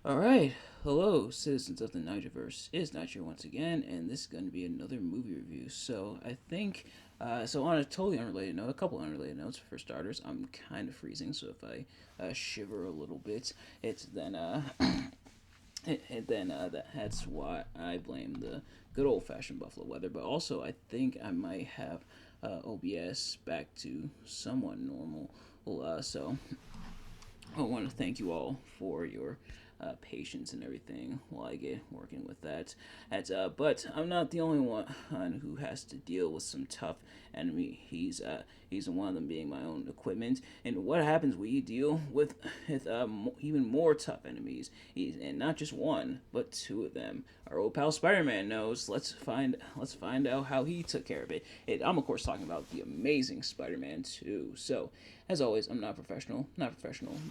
All right, hello, citizens of the Nigelverse. It's Nigel once again, and this is going to be another movie review. So on a totally unrelated note, a couple unrelated notes. For starters, I'm kind of freezing, so if I shiver a little bit, it's then that's why I blame the good old fashioned Buffalo weather. But also, I think I might have OBS back to somewhat normal. So I want to thank you all for your patience and everything while I get working with that. But I'm not the only one who has to deal with some tough enemy. He's one of them being my own equipment. And what happens when you deal with even more tough enemies? And not just one, but two of them. Our old pal Spider-Man knows. Let's find out how he took care of it. I'm of course talking about the Amazing Spider-Man 2. So as always, I'm not a professional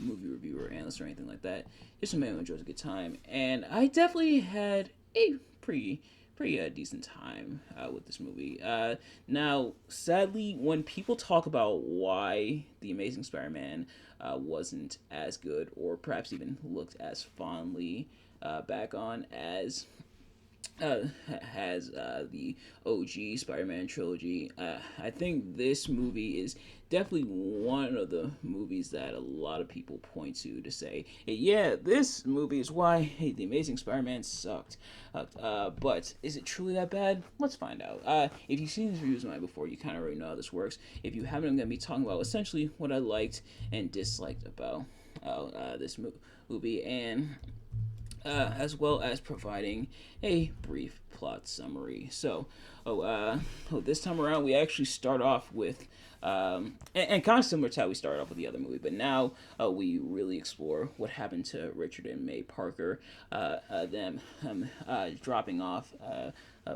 movie reviewer, analyst, or anything like that. Just a man who enjoys a good time, and I definitely had a pretty decent time with this movie. Now, sadly, when people talk about why the Amazing Spider-Man wasn't as good, or perhaps even looked as fondly back on uh, has the OG Spider-Man trilogy. I think this movie is definitely one of the movies that a lot of people point to say, hey, yeah, this movie is why the Amazing Spider-Man sucked. But is it truly that bad? Let's find out. If you've seen these reviews of mine before, you kind of already know how this works. If you haven't, I'm going to be talking about essentially what I liked and disliked about this movie, and as well as providing a brief plot summary. This time around, we actually start off with, and kind of similar to how we started off with the other movie, but now we really explore what happened to Richard and May Parker, them dropping off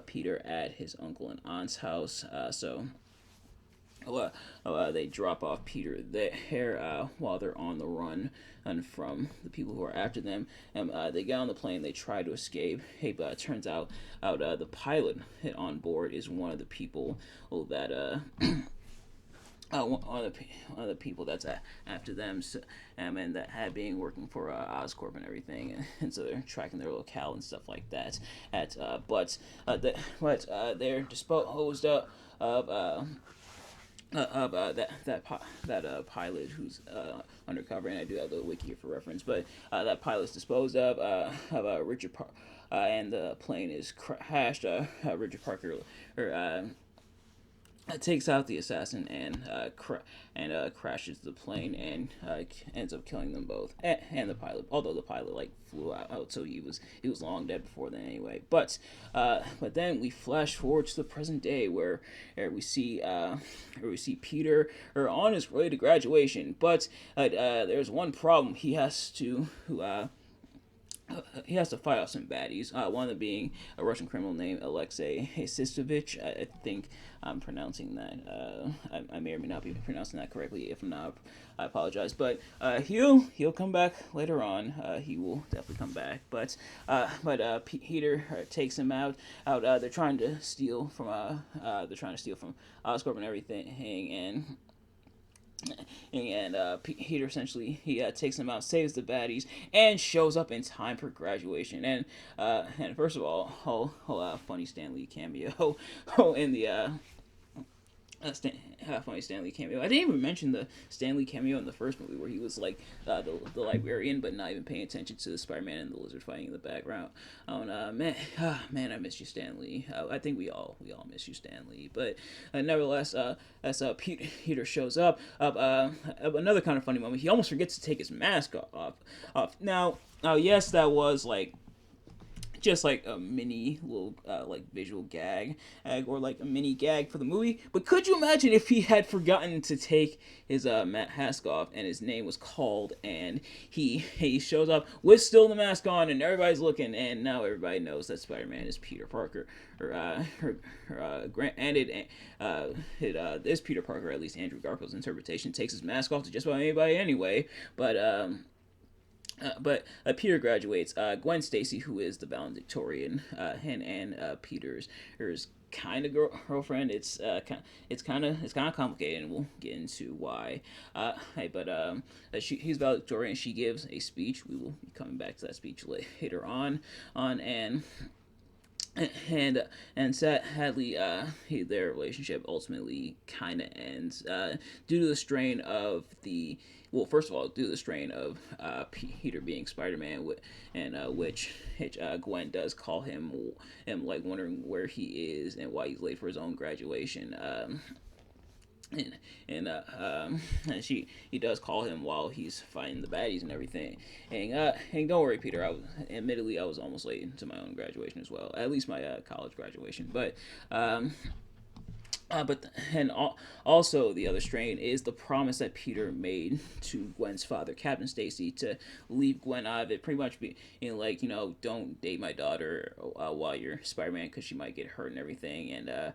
Peter at his uncle and aunt's house. They drop off Peter there while they're on the run and from the people who are after them. And they get on the plane. They try to escape. Hey, but it turns out the pilot on board is one of the people that one of the people that's after them, so, and that had been working for Oscorp and everything, and so they're tracking their locale and stuff like that. They're disposed of that pilot who's undercover, and I do have the wiki here for reference. But that pilot's disposed of Richard and the plane is crashed. Richard Parker takes out the assassin and crashes the plane and ends up killing them both and the pilot. Although the pilot flew out, so he was long dead before then anyway. But then we flash forward to the present day where we see Peter on his way to graduation. But there's one problem. He has to fight off some baddies. One of them being a Russian criminal named Alexei Sistovich. I think I'm pronouncing that. I may or may not be pronouncing that correctly. If not, I apologize. But he'll come back later on. He will definitely come back. But Peter takes him out. They're trying to steal from Oscorp and everything, and Peter essentially he takes them out, saves the baddies, and shows up in time for graduation. And first of all, funny Stan Lee cameo in the funny Stanley cameo. I didn't even mention the Stanley cameo in the first movie where he was like the librarian, but not even paying attention to the Spider-Man and the lizard fighting in the background. Man, I miss you, Stanley. I think we all miss you, Stanley. But nevertheless, as Peter shows up, another kind of funny moment. He almost forgets to take his mask off. Now, yes, that was just like a mini little visual gag or like a mini gag for the movie. But could you imagine if he had forgotten to take his mask off and his name was called and he shows up with still the mask on and everybody's looking, and now everybody knows that Spider-Man is Peter Parker, this Peter Parker, at least Andrew Garfield's interpretation, takes his mask off to just about anybody anyway. But Peter graduates. Gwen Stacy, who is the valedictorian, and Peter's kind of girlfriend. It's kind of complicated, and we'll get into why. He's valedictorian. She gives a speech. We will be coming back to that speech later on and sadly, their relationship ultimately kind of ends due to the strain of the first of all, due to the strain of Peter being Spider-Man, and which Gwen does call him like wondering where he is and why he's late for his own graduation. And and she he does call him while he's fighting the baddies and everything. And don't worry, Peter. I was almost late to my own graduation as well, at least my college graduation. But also the other strain is the promise that Peter made to Gwen's father, Captain Stacy, to leave Gwen out of it. Pretty much be like, don't date my daughter while you're Spider-Man because she might get hurt and everything. And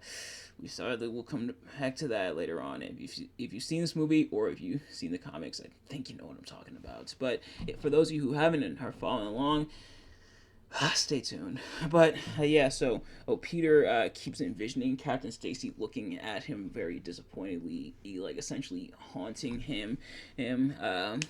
we saw that we'll come back to that later on. And if you've seen this movie or if you've seen the comics, I think you know what I'm talking about. But for those of you who haven't and are following along, stay tuned. But Peter keeps envisioning Captain Stacy looking at him very disappointedly, like essentially haunting him about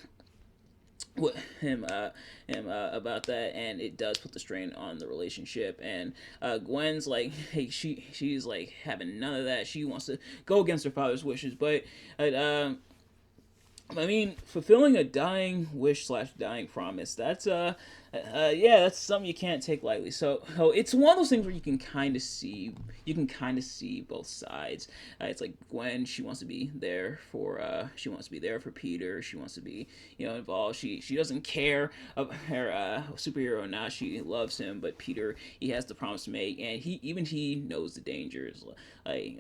that, and it does put the strain on the relationship. And Gwen's like, hey, she's like having none of that. She wants to go against her father's wishes, but I mean, fulfilling a dying wish / dying promise, that's something you can't take lightly. So it's one of those things where you can kind of see both sides. It's like Gwen, she wants to be there for Peter. She wants to be involved. She doesn't care of her superhero or not. She loves him, but Peter, he has the promise to make, and he knows the dangers, like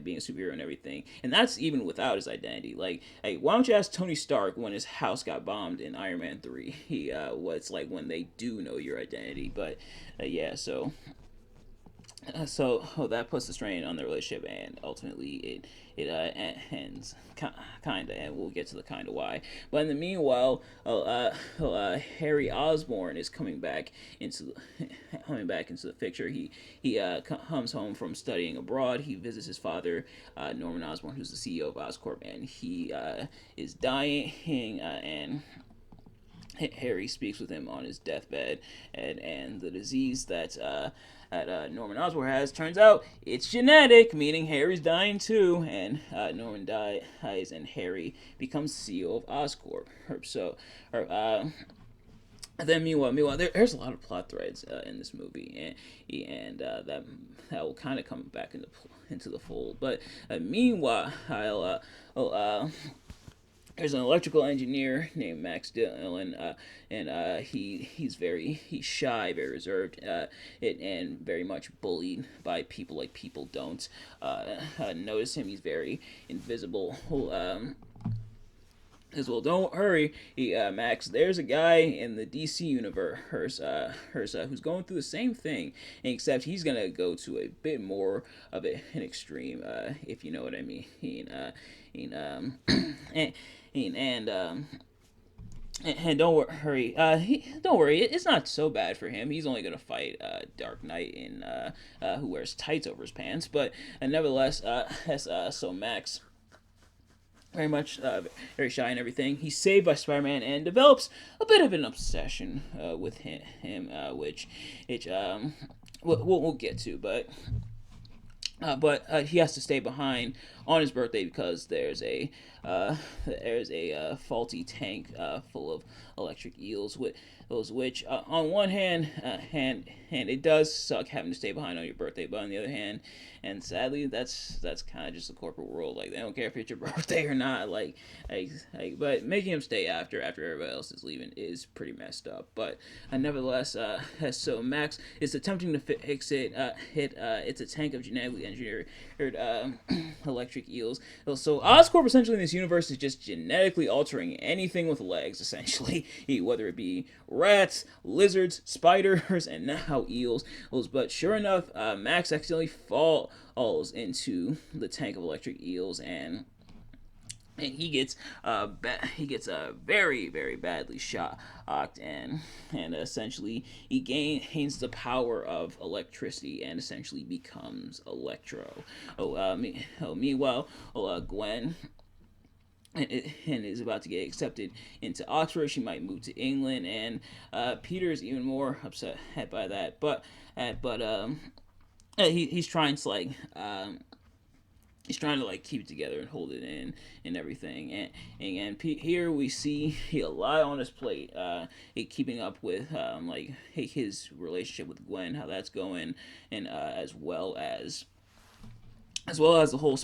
being a superhero and everything. And that's even without his identity. Like, hey, why don't you ask Tony Stark when his house got bombed in Iron Man 3? What's like when they do know your identity. But that puts the strain on the relationship, and ultimately it ends kind of, and we'll get to the kind of why. But in the meanwhile, Harry Osborn is coming back into the picture. He comes home from studying abroad. He visits his father, Norman Osborn, who's the CEO of Oscorp, and he is dying, and Harry speaks with him on his deathbed, and the disease that Norman Osborn has, turns out it's genetic, meaning Harry's dying too, and Norman dies, and Harry becomes CEO of Oscorp. Then meanwhile, there's a lot of plot threads in this movie, and that will kind of come back into the fold. But meanwhile, there's an electrical engineer named Max Dillon, and he's shy, very reserved, and very much bullied by people. Like, people don't notice him. He's very invisible. As well, don't hurry, Max. There's a guy in the DC universe, who's going through the same thing, except he's gonna go to a bit more of an extreme, if you know what I mean. And don't worry, don't worry. It's not so bad for him. He's only gonna fight Dark Knight who wears tights over his pants. But nevertheless, so Max, very shy and everything. He's saved by Spider-Man and develops a bit of an obsession with him, which we'll get to, but he has to stay behind on his birthday because there's a faulty tank full of electric eels, which on one hand, it does suck having to stay behind on your birthday, but on the other hand, and sadly, that's kind of just the corporate world. Like, they don't care if it's your birthday or not. But making him stay after everybody else is leaving is pretty messed up. But nevertheless, so Max is attempting to fix it. It's a tank of genetically engineered electric eels. So Oscorp essentially in this universe is just genetically altering anything with legs, essentially, whether it be rats, lizards, spiders, and now eels. But sure enough, Max accidentally falls into the tank of electric eels, and and he gets very very badly shot, and essentially he gains the power of electricity and essentially becomes Electro. Meanwhile, Gwen and is about to get accepted into Oxford. She might move to England, and Peter's even more upset by that. He's trying to he's trying to keep it together and hold it in and everything. Here we see a lot on his plate. Keeping up with his relationship with Gwen, how that's going, and as well as the whole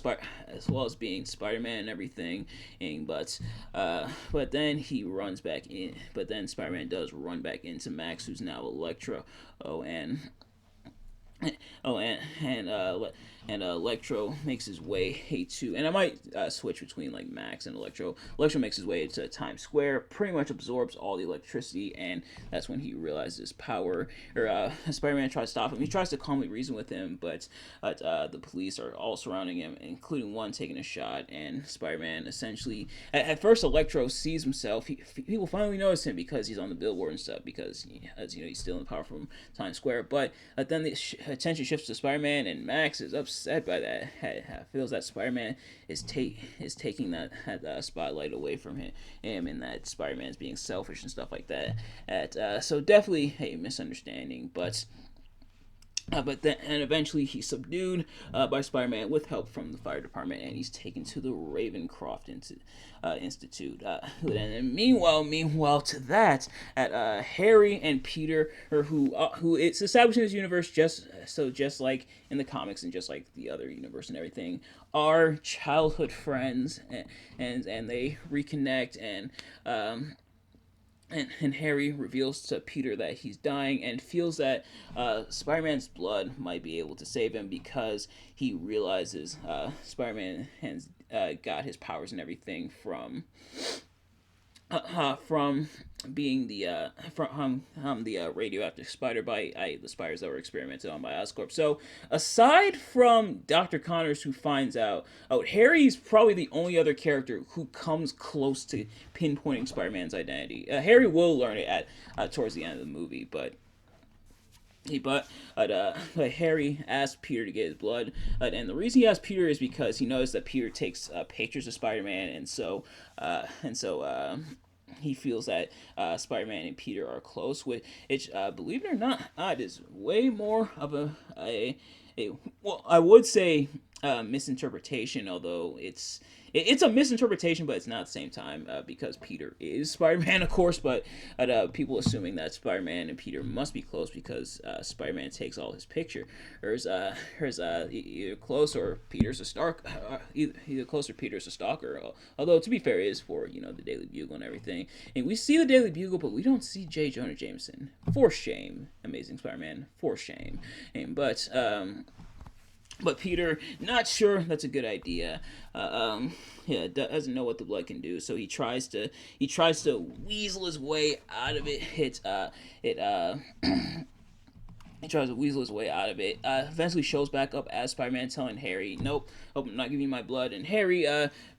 as well as being Spider-Man and everything. But then he runs back in. But then Spider-Man does run back into Max, who's now Electro. Oh, and Oh, and Electro makes his way to, and I might switch between Max and Electro. Electro makes his way to Times Square, pretty much absorbs all the electricity, and that's when he realizes power. Spider-Man tries to stop him. He tries to calmly reason with him, but the police are all surrounding him, including one taking a shot. And Spider-Man essentially, at first, Electro sees himself. People finally notice him because he's on the billboard and stuff. Because as you know, he's stealing power from Times Square. But then the attention shifts to Spider-Man, and Max is upset by that. Feels that Spider-Man is taking that spotlight away from him, and that Spider-Man is being selfish and stuff like that. So definitely a misunderstanding, but then and eventually he's subdued by Spider-Man with help from the fire department, and he's taken to the Ravencroft Institute. And meanwhile to that, Harry and Peter, who it's established in this universe just like in the comics and just like the other universe and everything, are childhood friends, and they reconnect and Harry reveals to Peter that he's dying and feels that Spider-Man's blood might be able to save him because he realizes Spider-Man has got his powers and everything from being the radioactive spider by the spiders that were experimented on by Oscorp. So aside from Dr. Connors, who finds out, Harry's probably the only other character who comes close to pinpointing Spider-Man's identity. Harry will learn it at towards the end of the movie, but Harry asked Peter to get his blood, and the reason he asked Peter is because he knows that Peter takes pictures of Spider-Man, and so he feels that Spider-Man and Peter are close. Which, believe it or not, it is way more of a well, I would say misinterpretation, although it's a misinterpretation, but it's not at the same time because Peter is Spider-Man, of course. But people assuming that Spider-Man and Peter must be close because Spider-Man takes all his pictures. Either close or Peter's a either close or Peter's a stalker. Although to be fair, it is for the Daily Bugle and everything, and we see the Daily Bugle, but we don't see J. Jonah Jameson. For shame, Amazing Spider-Man. For shame, but Peter, not sure that's a good idea. Doesn't know what the blood can do, so he tries to weasel his way out of it. He tries to weasel his way out of it. Eventually shows back up as Spider-Man, telling Harry, "Nope, I'm not giving you my blood." And Harry,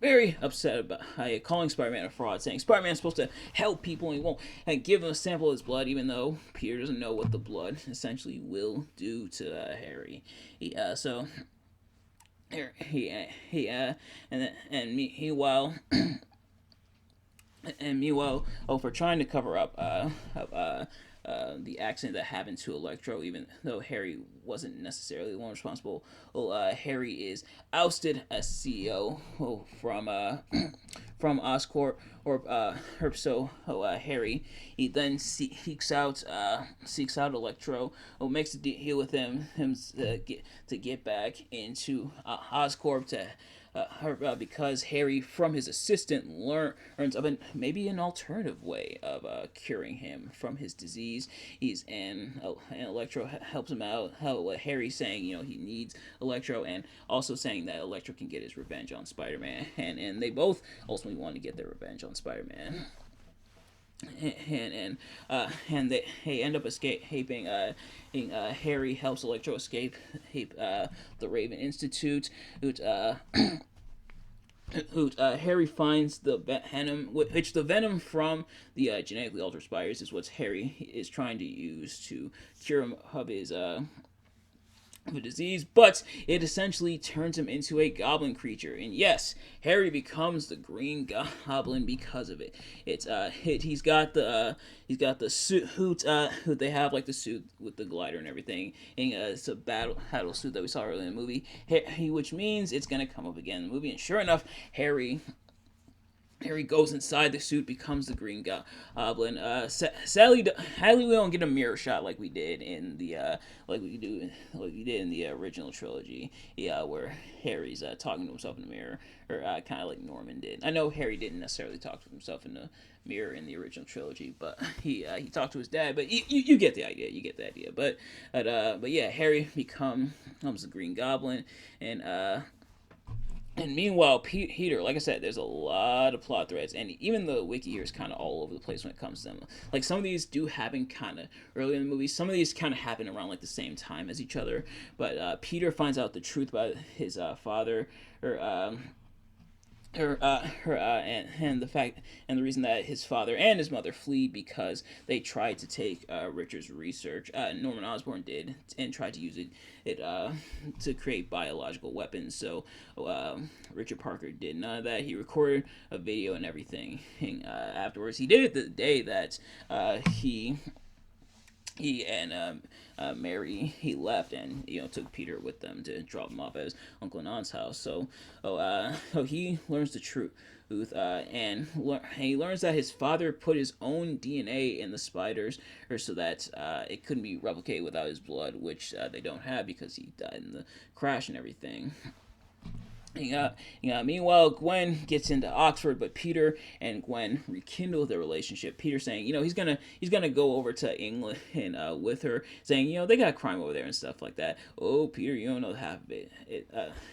very upset about calling Spider-Man a fraud, saying Spider-Man's supposed to help people and he won't give him a sample of his blood, even though Peter doesn't know what the blood essentially will do to Harry. So meanwhile. And meanwhile, for trying to cover up the accident that happened to Electro, even though Harry wasn't necessarily the one responsible, Harry is ousted as CEO from Oscorp. Harry, he then seeks out Electro, makes a deal with him to get back into Oscorp because Harry, from his assistant, learns of maybe an alternative way of curing him from his disease. And Electro helps him out. Harry saying he needs Electro, and also saying that Electro can get his revenge on Spider-Man, and they both ultimately want to get their revenge on Spider-Man. And they end up escaping. Harry helps Electro escape the Raven Institute. Harry finds the venom, which the venom from the genetically altered spiders is what Harry is trying to use to cure him of his the disease, but it essentially turns him into a goblin creature. And yes, Harry becomes the Green Goblin because of it. He's got the suit. They have like the suit with the glider and everything. And it's a battle suit that we saw earlier in the movie. Which means it's gonna come up again in the movie. And sure enough, Harry goes inside the suit, becomes the Green Goblin. Sadly, we don't get a mirror shot like we did in the like we did in the original trilogy. Yeah, where Harry's talking to himself in the mirror, or kind of like Norman did. I know Harry didn't necessarily talk to himself in the mirror in the original trilogy, but he talked to his dad. But you get the idea. You get the idea. But yeah, Harry becomes the Green Goblin, and meanwhile, Peter, like I said, there's a lot of plot threads, and even the wiki here is kind of all over the place when it comes to them. Like, some of these do happen kind of early in the movie. Some of these kind of happen around, like, the same time as each other. But Peter finds out the truth about his father, or and the fact and the reason that his father and his mother flee because they tried to take Richard's research. Norman Osborn did, and tried to use it to create biological weapons. So Richard Parker did none of that. He recorded a video and everything. And, afterwards, he did it the day that he and Mary, he left, and took Peter with them to drop him off at his uncle and aunt's house. So he learns the truth, and he learns that his father put his own DNA in the spiders, or so that it couldn't be replicated without his blood, which they don't have because he died in the crash and everything. Meanwhile, Gwen gets into Oxford, but Peter and Gwen rekindle their relationship. Peter saying, he's gonna go over to England and with her, saying, they got crime over there and stuff like that. Oh, Peter, you don't know half of it.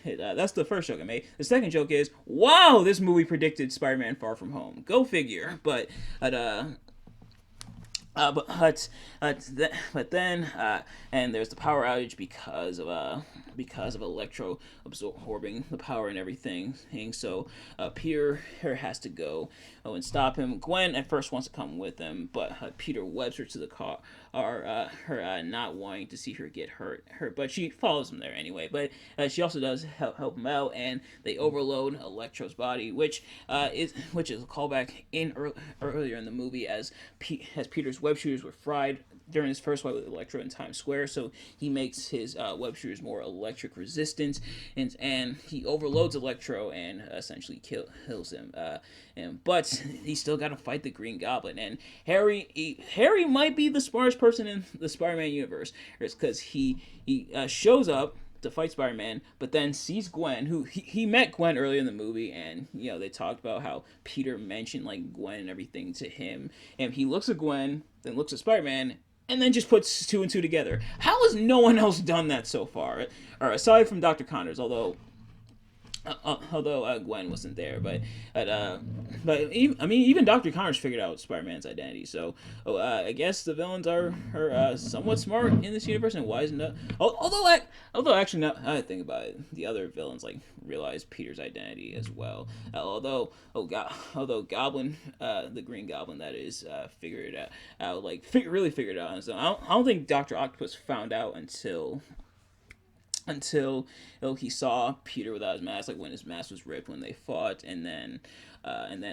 That's the first joke I made. The second joke is, wow, this movie predicted Spider-Man: Far From Home. Go figure. But then and there's the power outage because of Electro absorbing the power and everything. And so Peter has to go and stop him. Gwen at first wants to come with him, but Peter webs her to the car, her not wanting to see her get hurt. But she follows him there anyway. But she also does help him out, and they overload Electro's body, which is a callback in earlier in the movie as Peter's web shooters were fried during his first fight with Electro in Times Square, so he makes his web shooters more electric resistant, and he overloads Electro and essentially kills him. But he still got to fight the Green Goblin, and Harry might be the smartest person in the Spider-Man universe, because he shows up to fight Spider-Man, but then sees Gwen, who he met Gwen earlier in the movie, and they talked about how Peter mentioned like Gwen and everything to him, and he looks at Gwen, then looks at Spider-Man, and then just puts two and two together. How has no one else done that so far? Or aside from Dr. Connors, although Gwen wasn't there, but even Dr. Connors figured out Spider-Man's identity. So I guess the villains are somewhat smart in this universe and wise enough. Although actually, now I think about it, the other villains like realize Peter's identity as well. Although Goblin, the Green Goblin, that is, figured it out, really figured it out on his own. I don't think Dr. Octopus found out until he saw Peter without his mask, like when his mask was ripped when they fought, and then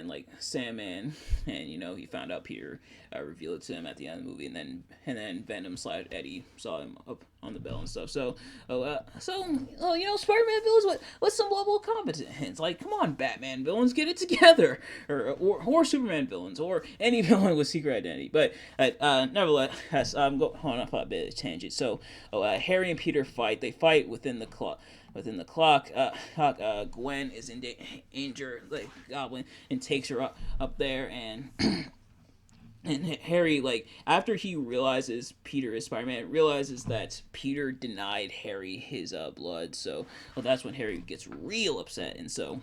like Sandman, and he found out Peter revealed it to him at the end of the movie, and then Venom / Eddie saw him up on the bell and stuff. So Spider-Man villains with some level of competence. Like, come on, Batman villains, get it together, or Superman villains, or any villain with secret identity. But nevertheless, I'm going off a bit of a tangent. So Harry and Peter fight. They fight within the clock. Gwen is in danger, like Goblin, and takes her up there, and and Harry, like, after he realizes Peter is Spider-Man, realizes that Peter denied Harry his blood. So that's when Harry gets real upset, and so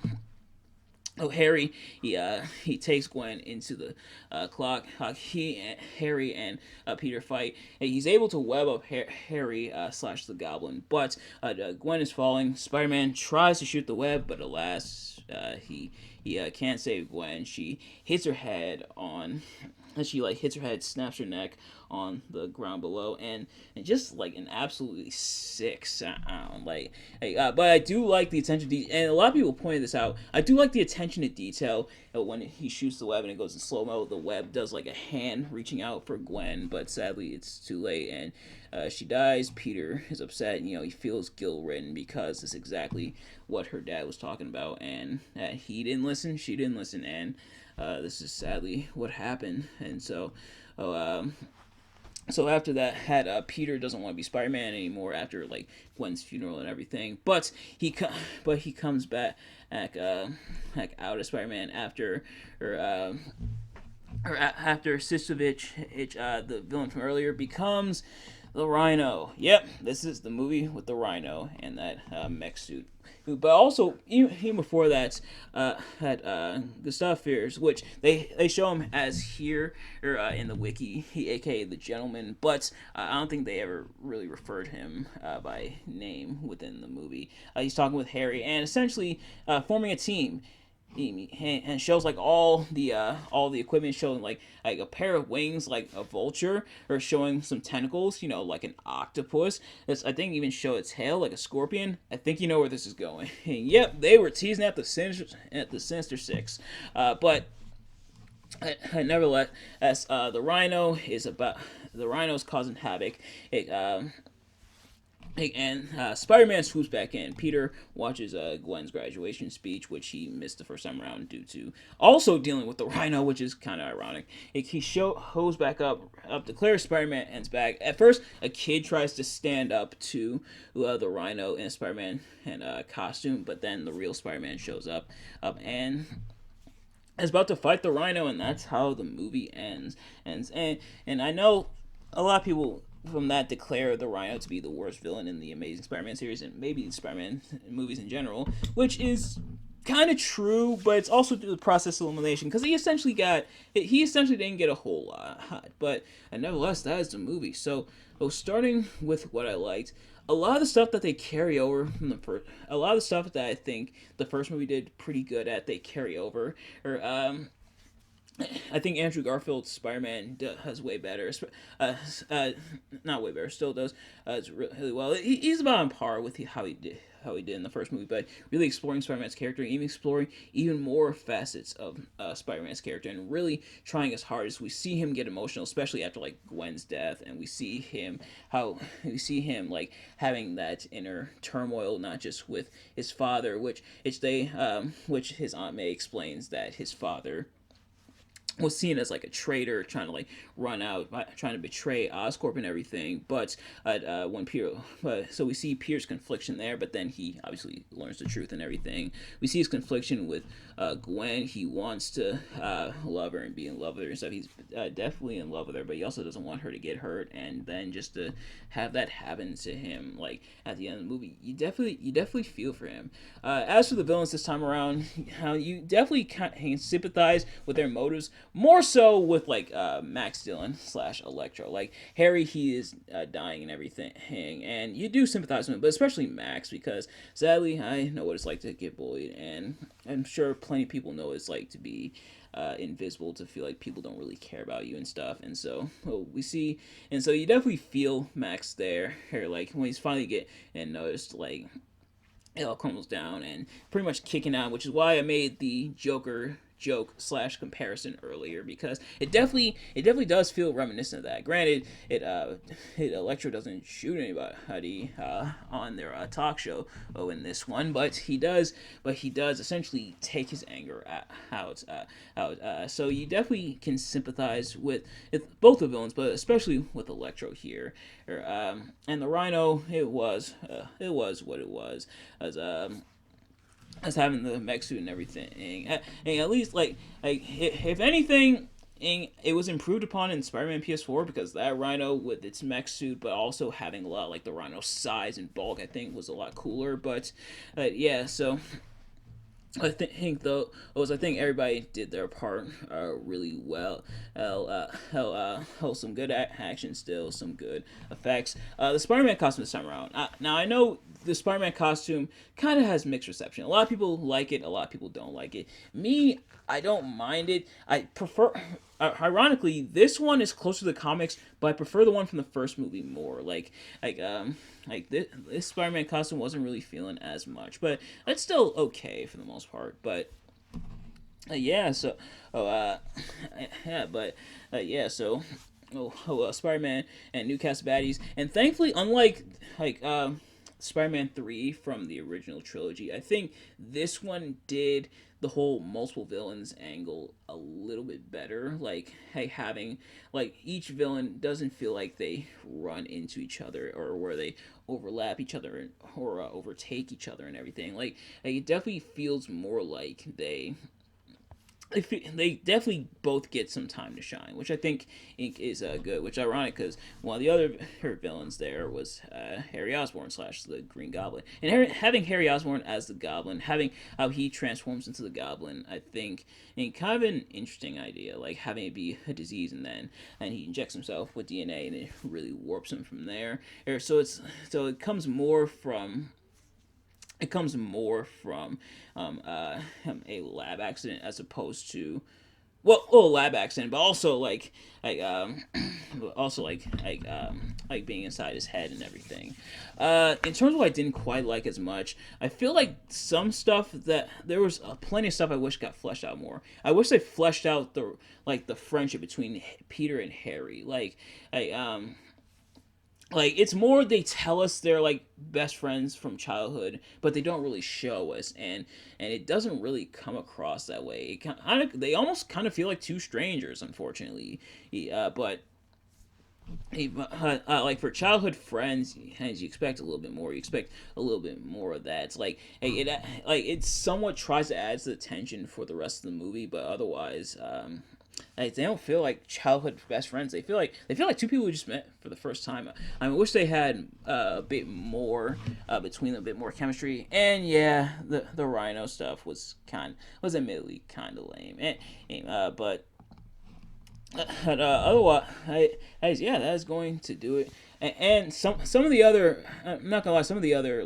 Harry, he takes Gwen into the clock. Harry and Peter fight. And he's able to web up Harry slash the Goblin, but Gwen is falling. Spider-Man tries to shoot the web, but alas, he can't save Gwen. She hits her head on. And she like hits her head, snaps her neck on the ground below, and just like an absolutely sick sound. But I do like the attention to and a lot of people pointed this out. I do like the attention to detail when he shoots the web and it goes in slow mo. The web does like a hand reaching out for Gwen, but sadly it's too late and she dies. Peter is upset. He feels guilt ridden because it's exactly what her dad was talking about, and he didn't listen. She didn't listen, and this is sadly what happened. And so after that, Peter doesn't want to be Spider-Man anymore after like Gwen's funeral and everything. But he comes back out as Spider-Man after Sistovich, the villain from earlier, becomes the Rhino. Yep, this is the movie with the Rhino and that mech suit. But also, even before that, had Gustav Fears, which they show him as here or in the wiki, aka the Gentleman. But I don't think they ever really referred him by name within the movie. He's talking with Harry and essentially forming a team. And shows like all the equipment, showing like a pair of wings like a vulture, or showing some tentacles, like an octopus. I think even show a tail like a scorpion. I think you know where this is going. Yep, they were teasing at the Sinister Six, but nevertheless, as the Rhino's causing havoc. And Spider-Man swoops back in. Peter watches Gwen's graduation speech, which he missed the first time around due to also dealing with the Rhino, which is kind of ironic. He hose back up, declares Spider-Man ends back. At first, a kid tries to stand up to the Rhino in a Spider-Man costume, but then the real Spider-Man shows up and is about to fight the Rhino, and that's how the movie ends. And I know a lot of people from that declare the Rhino to be the worst villain in the Amazing Spider-Man series and maybe the Spider-Man movies in general, which is kind of true, but it's also through the process of elimination because he essentially didn't get a whole lot. But nevertheless, that is the movie. So starting with what I liked, a lot of the stuff that they carry over from the first, a lot of the stuff that I think the first movie did pretty good at, they carry over. Or I think Andrew Garfield's Spider-Man does way better. Not way better, still does really well. He's about on par with how he did in the first movie, but really exploring Spider-Man's character, even exploring even more facets of Spider-Man's character, and really trying as hard as we see him get emotional, especially after like Gwen's death, and we see him like having that inner turmoil, not just with his father, which his Aunt May explains that his father was seen as like a traitor, trying to like run out, trying to betray Oscorp and everything. But so we see Peter's confliction there, but then he obviously learns the truth and everything. We see his confliction with Gwen. He wants to love her and be in love with her and stuff. He's definitely in love with her, but he also doesn't want her to get hurt. And then just to have that happen to him, like at the end of the movie, you definitely feel for him. As for the villains this time around, how you definitely can sympathize with their motives. More so with like Max Dillon / Electro. Like Harry, he is dying and everything, and you do sympathize with him, but especially Max, because sadly I know what it's like to get bullied, and I'm sure plenty of people know what it's like to be invisible, to feel like people don't really care about you and stuff. And so you definitely feel Max there, or like when he's finally getting noticed, like it all comes down and pretty much kicking out, which is why I made the Joker joke / comparison earlier, because it definitely does feel reminiscent of that. Granted, Electro doesn't shoot anybody on their talk show in this one, but he does essentially take his anger out. So you definitely can sympathize with both the villains, but especially with Electro here. And the Rhino, it was what it was, as having the mech suit and everything, and at least like if anything, it was improved upon in Spider-Man PS4, because that Rhino with its mech suit, but also having a lot like the Rhino's size and bulk, I think was a lot cooler. But yeah, so I think everybody did their part really well. Some good action still, some good effects. The Spider-Man costume this time around. Now I know the Spider-Man costume kind of has mixed reception. A lot of people like it, a lot of people don't like it. Me, I don't mind it. I prefer. Ironically, this one is closer to the comics, but I prefer the one from the first movie more. This Spider-Man costume wasn't really feeling as much, but it's still okay for the most part. But yeah, so oh yeah, but yeah, so Spider-Man and new cast of baddies, and thankfully, unlike like Spider-Man 3 from the original trilogy, I think this one did the whole multiple villains angle a little bit better. Like, hey, having like each villain doesn't feel like they run into each other or where they overlap each other or overtake each other and everything. Like it definitely feels more like they definitely both get some time to shine, which I think is good. Which is ironic because one of the other villains there was Harry Osborn slash the Green Goblin, and having Harry Osborn as the Goblin, having how he transforms into the Goblin, I think, and kind of an interesting idea. Like having it be a disease and he injects himself with DNA and it really warps him from there. So it comes more from a lab accident as opposed to a lab accident, but also like being inside his head and everything. In terms of what I didn't quite like as much, I feel like some stuff that there was plenty of stuff I wish got fleshed out more. I wish they fleshed out the friendship between Peter and Harry. I like it's more they tell us they're like best friends from childhood, but they don't really show us, and it doesn't really come across that way. They almost kind of feel like two strangers, unfortunately. But like for childhood friends, you expect a little bit more. You expect a little bit more of that. It's like it somewhat tries to add to the tension for the rest of the movie, but otherwise, like, they don't feel like childhood best friends. They feel like two people who just met for the first time. I wish they had a bit more between them, a bit more chemistry. And yeah, the Rhino stuff was admittedly kind of lame. But otherwise, yeah, that is going to do it. And some of the other, I'm not gonna lie, some of the other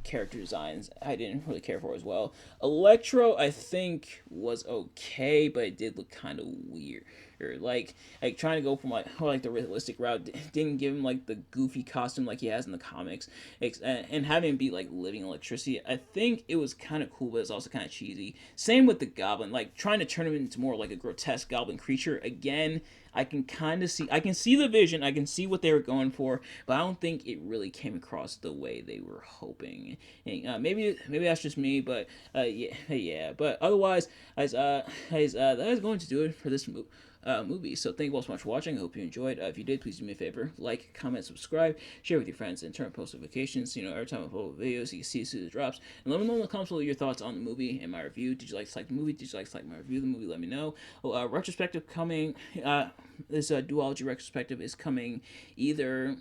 character designs I didn't really care for as well. Electro, I think, was okay, but it did look kind of weird. Or like trying to go from the realistic route didn't give him like the goofy costume like he has in the comics, and having him be like living electricity. I think it was kind of cool, but it's also kind of cheesy. Same with the Goblin, like trying to turn him into more like a grotesque Goblin creature again. I can see the vision, I can see what they were going for, but I don't think it really came across the way they were hoping. And, maybe that's just me, but yeah. But otherwise, that is going to do it for this movie. So thank you all so much for watching. I hope you enjoyed. If you did, please do me a favor: like, comment, subscribe, share with your friends, and turn on post notifications. So every time I upload videos, you can see as soon as it drops. And let me know in the comments below your thoughts on the movie and my review. Did you like the movie? Did you like my review of the movie? Let me know. Retrospective coming. This duology retrospective is coming either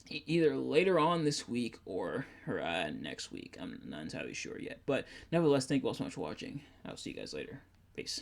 later on this week or next week. I'm not entirely sure yet. But nevertheless, thank you all so much for watching. I'll see you guys later. Peace.